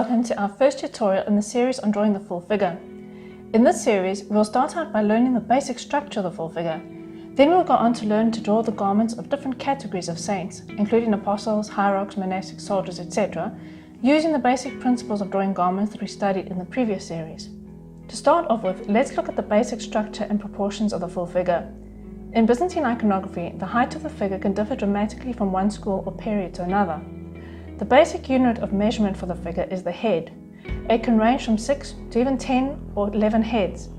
welcome to our first tutorial in the series on drawing the full figure. In this series, we'll start out by learning the basic structure of the full figure. Then we'll go on to learn to draw the garments of different categories of saints, including apostles, hierarchs, monastics, soldiers, etc., using the basic principles of drawing garments that we studied in the previous series. To start off with, let's look at the basic structure and proportions of the full figure. In Byzantine iconography, the height of the figure can differ dramatically from one school or period to another. The basic unit of measurement for the figure is the head. It can range from 6 to even 10 or 11 heads,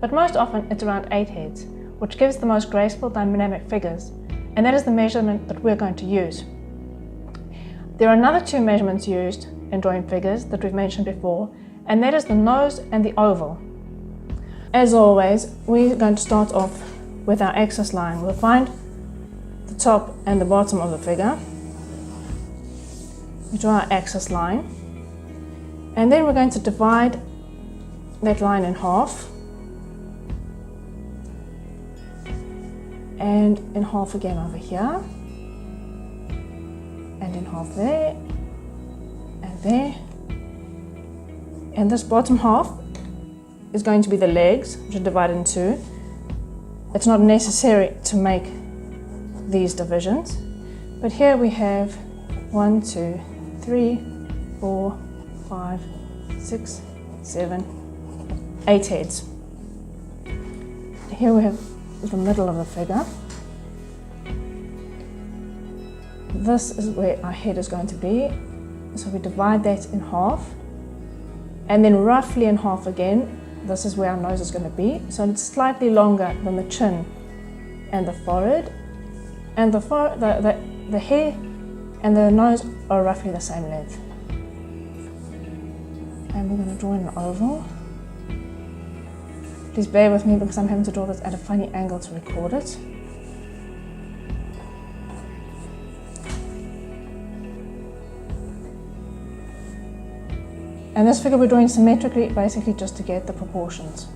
but most often it's around 8 heads, which gives the most graceful dynamic figures, and that is the measurement that we're going to use. There are another two measurements used in drawing figures that we've mentioned before, and that is the nose and the oval. As always, we're going to start off with our axis line. We'll find the top and the bottom of the figure. We draw our axis line, and then we're going to divide that line in half, and in half again over here, and in half there, and there. And this bottom half is going to be the legs, which are divided in two. It's not necessary to make these divisions, but here we have 1, 2, 3, 4, 5, 6, 7, 8 heads. Here we have the middle of the figure. This is where our head is going to be. So we divide that in half, and then roughly in half again. This is where our nose is going to be. So it's slightly longer than the chin and the forehead, and the hair and the nose are roughly the same length. And we're going to draw in an oval. Please bear with me because I'm having to draw this at a funny angle to record it. And this figure we're drawing symmetrically, basically just to get the proportions.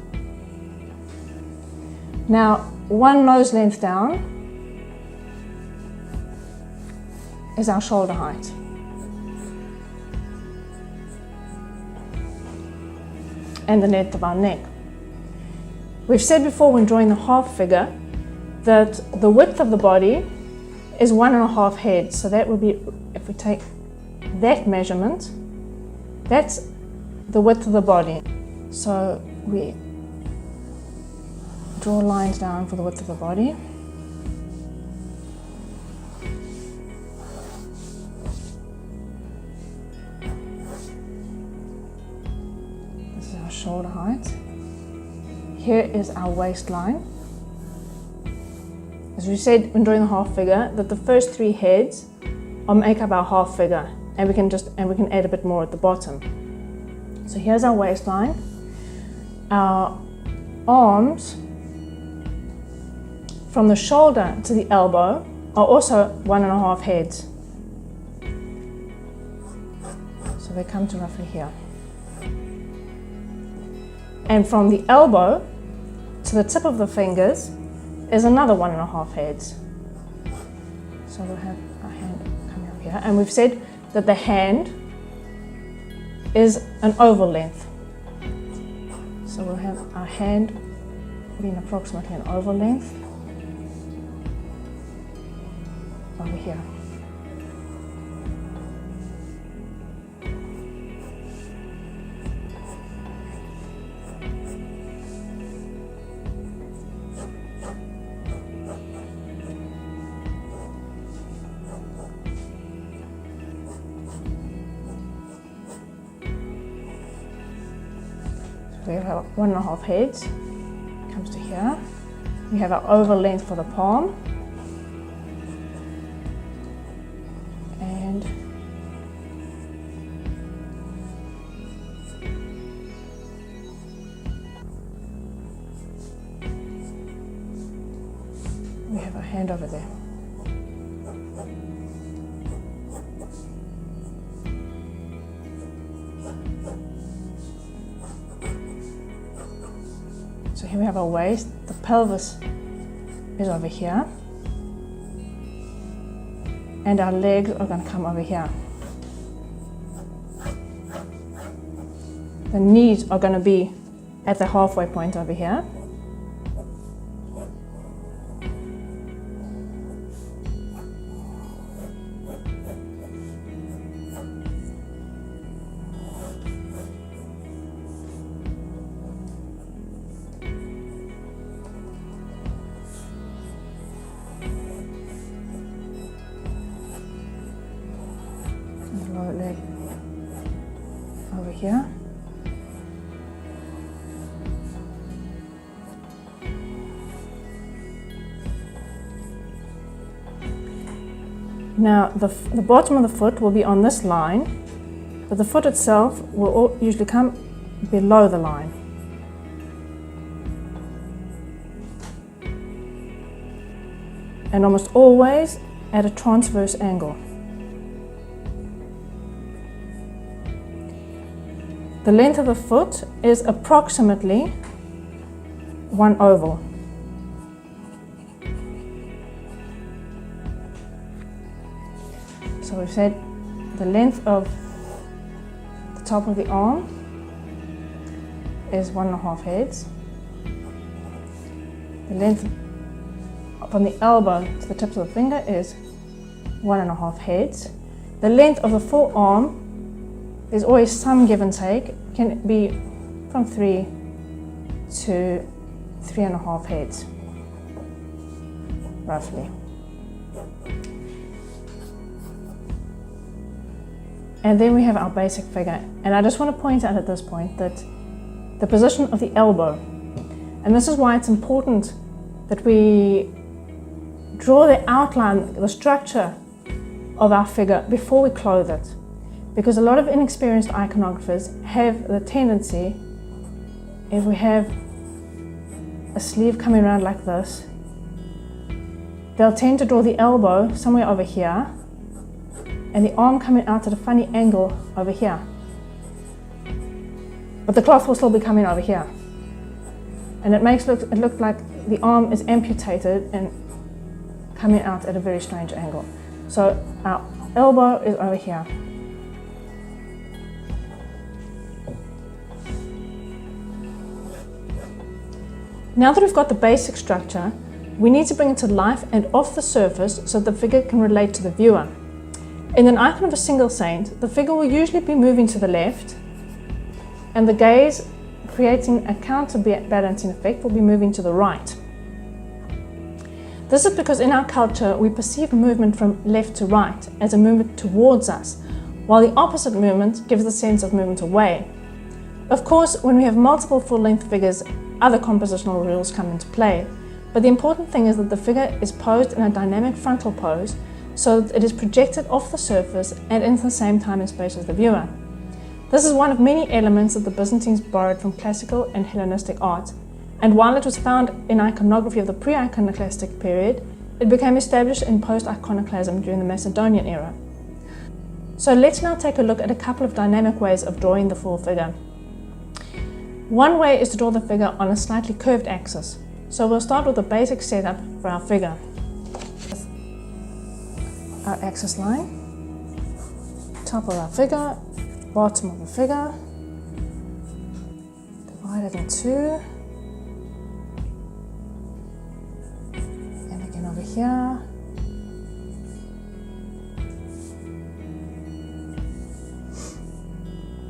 Now, one nose length down is our shoulder height. And the length of our neck. We've said before when drawing the half figure that the width of the body is 1.5 heads. So that would be, if we take that measurement, that's the width of the body. So we draw lines down for the width of the body. This is our shoulder height. Here is our waistline. As we said when drawing the half figure, that the first 3 heads make up our half figure, and we can add a bit more at the bottom. So here's our waistline. Our arms from the shoulder to the elbow are also 1.5 heads. So they come to roughly here. And from the elbow to the tip of the fingers is another 1.5 heads. So we'll have our hand coming up here. And we've said that the hand is an oval length. So we'll have our hand being approximately an oval length over here. We have our 1.5 heads, comes to here. We have our oval length for the palm. And we have our hand over there. So here we have our waist, the pelvis is over here, and our legs are going to come over here. the knees are going to be at the halfway point over here. Lower leg over here. Now the bottom of the foot will be on this line, but the foot itself will usually come below the line. And almost always at a transverse angle. The length of the foot is approximately one oval. So we've said the length of the top of the arm is 1.5 heads. The length from the elbow to the tips of the finger is 1.5 heads. The length of the forearm is always some give and take, can be from 3 to 3.5 heads, roughly. And then we have our basic figure. And I just want to point out at this point that the position of the elbow, and this is why it's important that we draw the outline, the structure of our figure before we clothe it. Because a lot of inexperienced iconographers have the tendency, if we have a sleeve coming around like this, they'll tend to draw the elbow somewhere over here and the arm coming out at a funny angle over here. But the cloth will still be coming over here. And it makes it look like the arm is amputated and coming out at a very strange angle. So our elbow is over here. Now that we've got the basic structure, we need to bring it to life and off the surface so the figure can relate to the viewer. In an icon of a single saint, the figure will usually be moving to the left, and the gaze, creating a counterbalancing effect, will be moving to the right. This is because in our culture we perceive movement from left to right as a movement towards us, while the opposite movement gives the sense of movement away. Of course, when we have multiple full-length figures, other compositional rules come into play, but the important thing is that the figure is posed in a dynamic frontal pose so that it is projected off the surface and into the same time and space as the viewer. This is one of many elements that the Byzantines borrowed from classical and Hellenistic art, and while it was found in iconography of the pre-iconoclastic period, it became established in post-iconoclasm during the Macedonian era. So let's now take a look at a couple of dynamic ways of drawing the full figure. One way is to draw the figure on a slightly curved axis. So we'll start with the basic setup for our figure. Our axis line, top of our figure, bottom of the figure, divided in two, and again over here.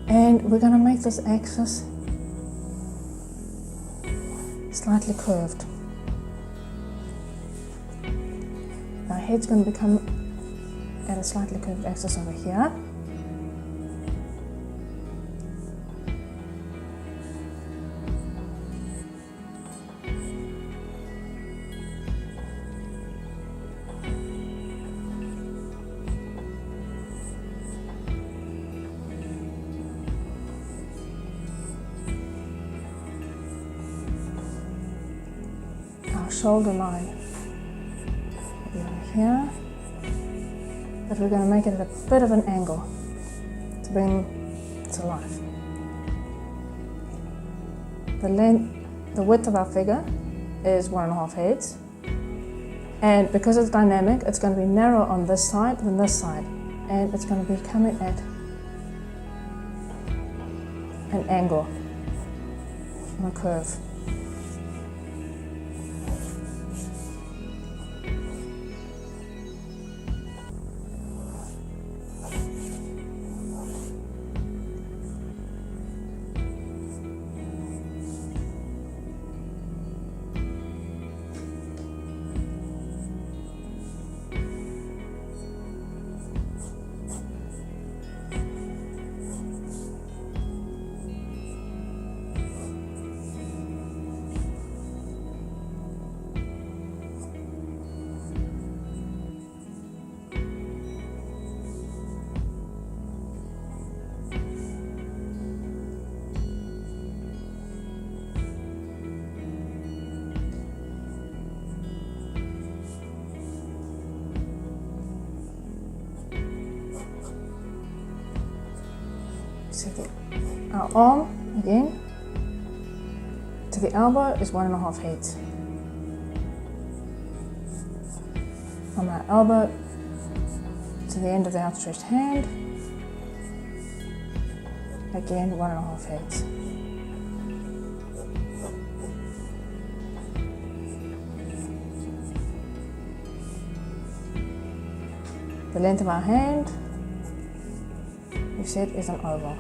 And we're going to make this axis slightly curved. Our head's going to become at a slightly curved axis over here. Our shoulder line will be over here, but we're going to make it at a bit of an angle to bring it to life. The width of our figure is 1.5 heads, and because it's dynamic, it's going to be narrow on this side than this side, and it's going to be coming at an angle on a curve. So our arm again to the elbow is 1.5 heads. From our elbow to the end of the outstretched hand, again 1.5 heads. The length of our hand, we said, is an oval.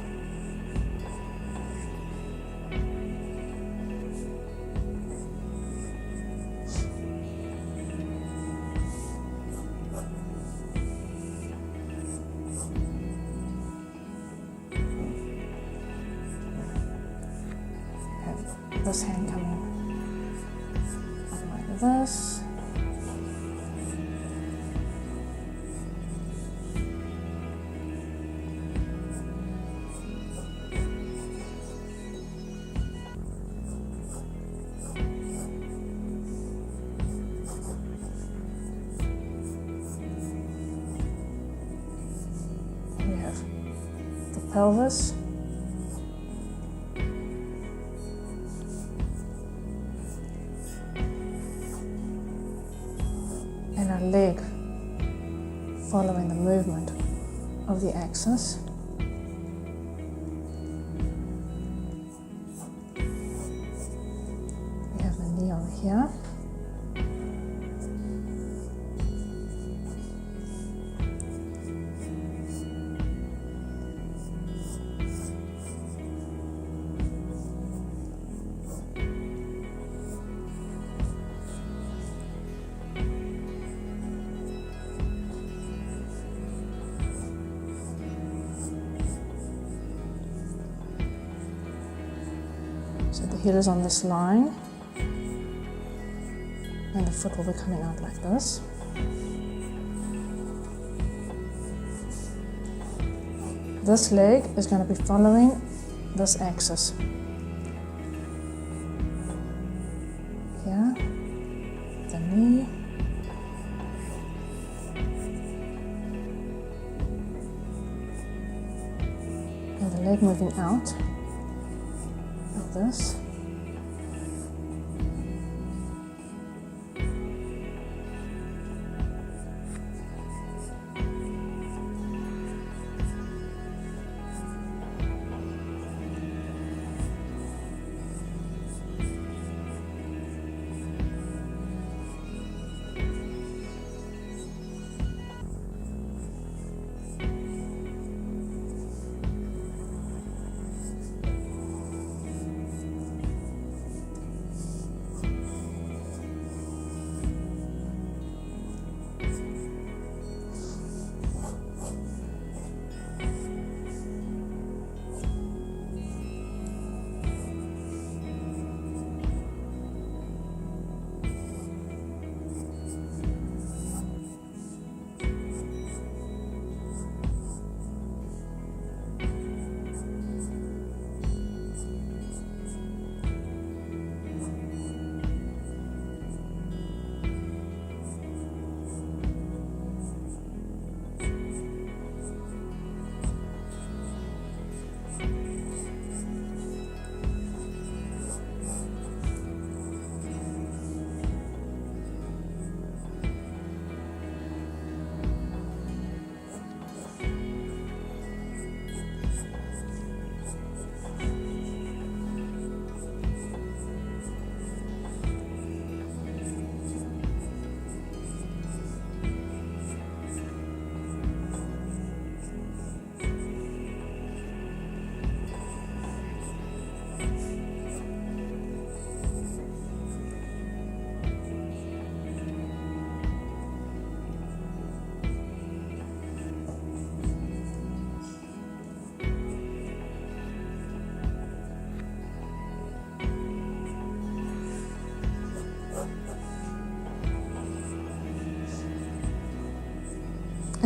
Have this hand coming up like this. Pelvis, and our leg following the movement of the axis. We have the knee over here. So the heel is on this line, and the foot will be coming out like this. This leg is going to be following this axis. Here, the knee. And the leg moving out. This.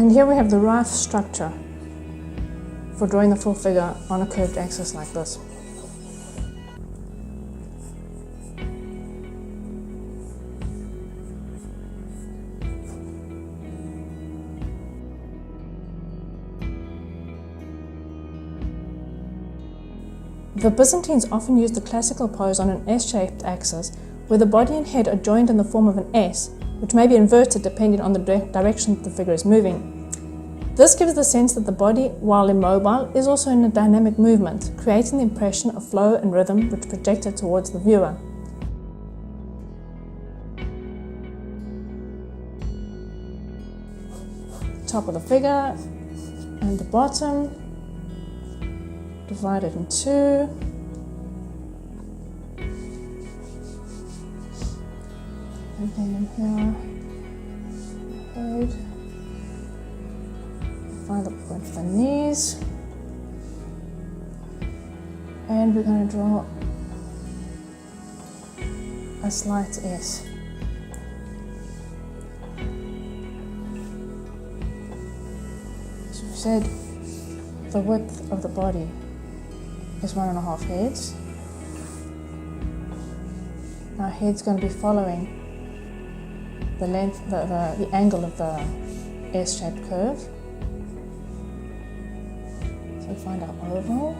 And here we have the rough structure for drawing the full figure on a curved axis like this. The Byzantines often used the classical pose on an S-shaped axis where the body and head are joined in the form of an S, which may be inverted depending on the direction the figure is moving. This gives the sense that the body, while immobile, is also in a dynamic movement, creating the impression of flow and rhythm which projected towards the viewer. Top of the figure and the bottom, divided in two. And then here, head. Find the point for the knees. And we're going to draw a slight S. So we said the width of the body is 1.5 heads. Our head's going to be following the length, the angle of the S-shaped curve. So find our oval.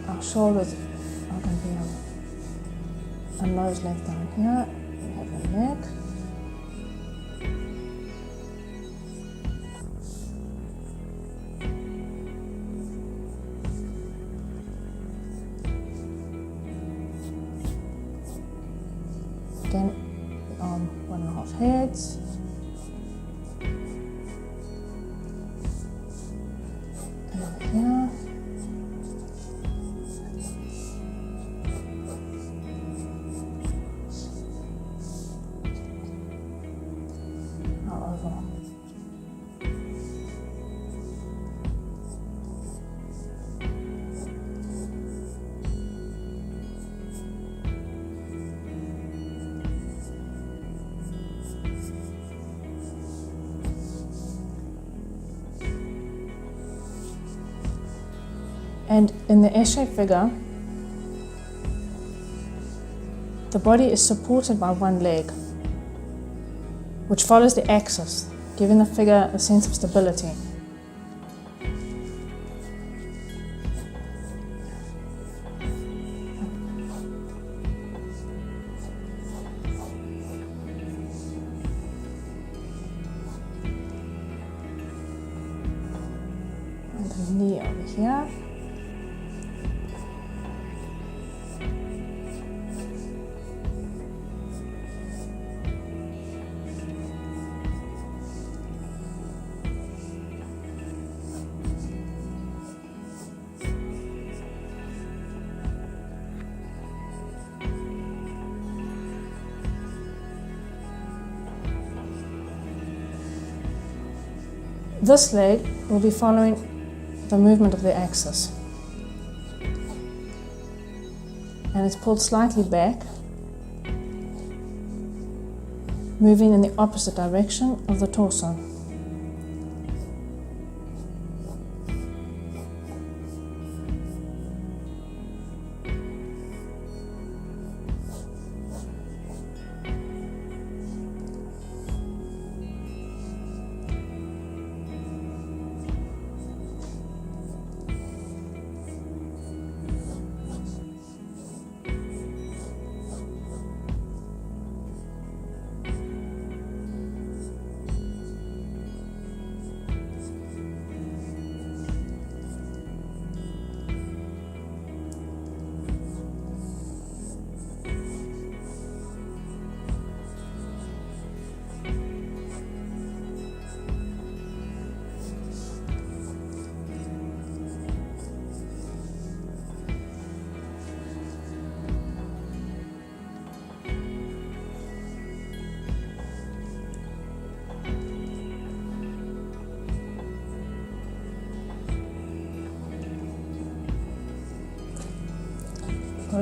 Our shoulders are going to be a nose length down here. We have the neck. Again, 1.5 heads. And over here. Our oval. And in the S-shaped figure, the body is supported by one leg, which follows the axis, giving the figure a sense of stability. And the knee over here. This leg will be following the movement of the axis, and it's pulled slightly back, moving in the opposite direction of the torso.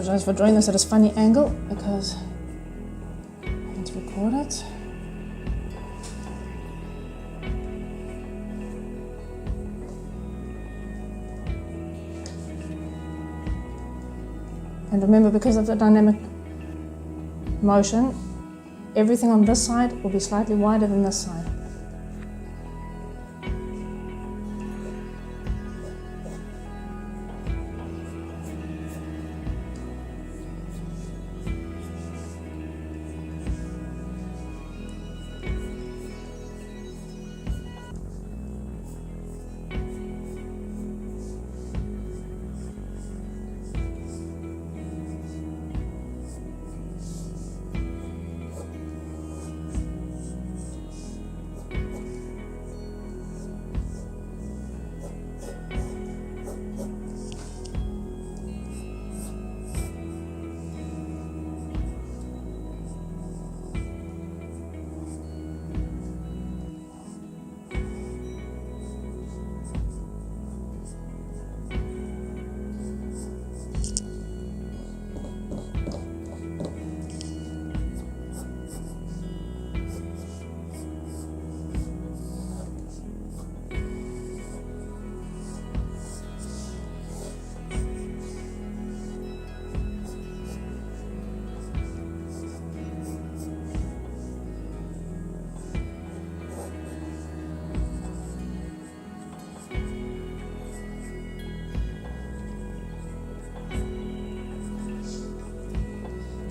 apologize for drawing this at a funny angle because I need to record it. And remember, because of the dynamic motion, everything on this side will be slightly wider than this side.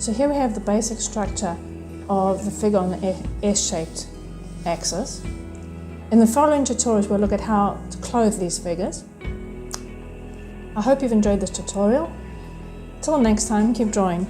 So here we have the basic structure of the figure on the S-shaped axis. In the following tutorials, we'll look at how to clothe these figures. I hope you've enjoyed this tutorial. Till next time, keep drawing.